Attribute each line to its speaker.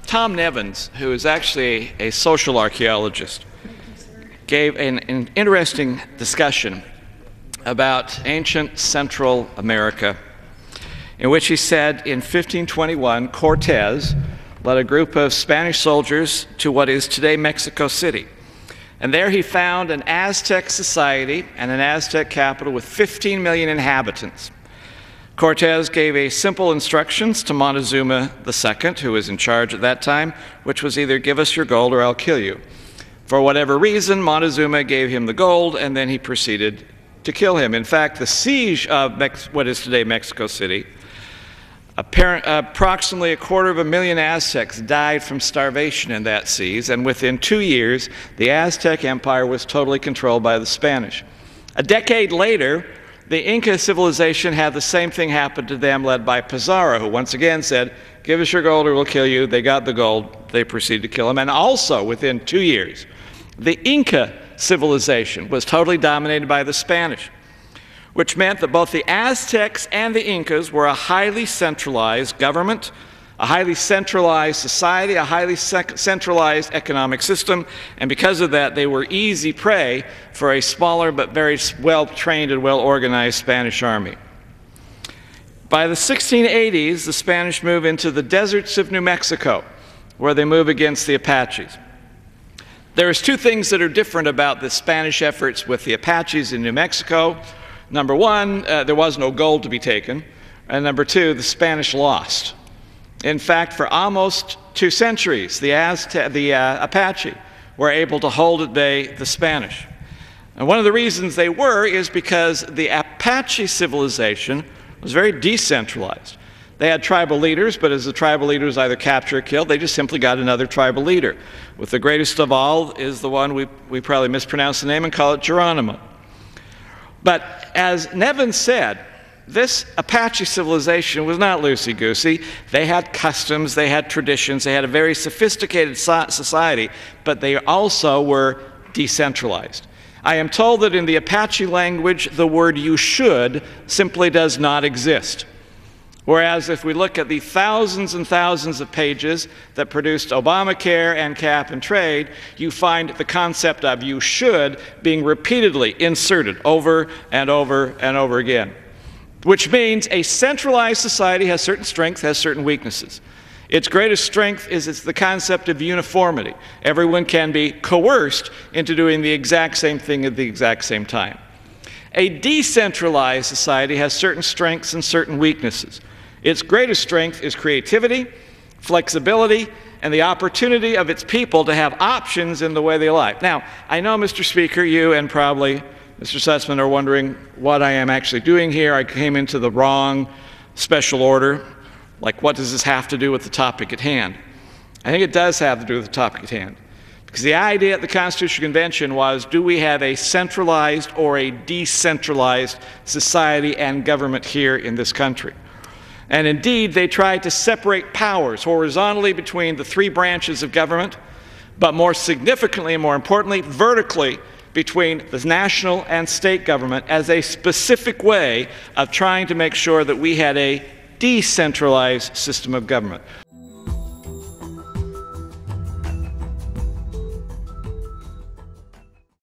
Speaker 1: Tom Nevins, who is actually a social archaeologist, gave an interesting discussion about ancient Central America, in which he said in 1521, Cortez led a group of Spanish soldiers to what is today Mexico City. And there he found an Aztec society and an Aztec capital with 15 million inhabitants. Cortez gave a simple instructions to Montezuma II, who was in charge at that time, which was either give us your gold or I'll kill you. For whatever reason, Montezuma gave him the gold, and then he proceeded to kill him. In fact, the siege of what is today Mexico City, approximately 250,000 Aztecs died from starvation in that siege, and within 2 years, the Aztec Empire was totally controlled by the Spanish. A decade later, the Inca civilization had the same thing happen to them, led by Pizarro, who once again said, give us your gold or we'll kill you. They got the gold. They proceeded to kill him. And also, within 2 years, the Inca civilization was totally dominated by the Spanish, which meant that both the Aztecs and the Incas were a highly centralized government, a highly centralized society, a highly centralized economic system, and because of that, they were easy prey for a smaller but very well-trained and well-organized Spanish army. By the 1680s, the Spanish move into the deserts of New Mexico, where they move against the Apaches. There's two things that are different about the Spanish efforts with the Apaches in New Mexico. Number one, there was no gold to be taken, and number two, the Spanish lost. In fact, for almost 2 centuries, the Apache were able to hold at bay the Spanish. And one of the reasons they were is because the Apache civilization was very decentralized. They had tribal leaders, but as the tribal leaders either captured or killed, they just simply got another tribal leader. With the greatest of all is the one we probably mispronounce the name and call it Geronimo. But as Nevins said, this Apache civilization was not loosey-goosey. They had customs, they had traditions, they had a very sophisticated society, but they also were decentralized. I am told that in the Apache language, the word "you should" simply does not exist. Whereas if we look at the thousands and thousands of pages that produced Obamacare and cap and trade, you find the concept of "you should" being repeatedly inserted over and over and over again. Which means a centralized society has certain strengths, has certain weaknesses. Its greatest strength is it's the concept of uniformity. Everyone can be coerced into doing the exact same thing at the exact same time. A decentralized society has certain strengths and certain weaknesses. Its greatest strength is creativity, flexibility, and the opportunity of its people to have options in the way they like. Now, I know, Mr. Speaker, you and probably Mr. Sussman are wondering what I am actually doing here. I came into the wrong special order. Like, what does this have to do with the topic at hand? I think it does have to do with the topic at hand. Because the idea at the Constitutional Convention was, do we have a centralized or a decentralized society and government here in this country? And indeed, they tried to separate powers horizontally between the 3 branches of government, but more significantly and more importantly, vertically between the national and state government as a specific way of trying to make sure that we had a decentralized system of government.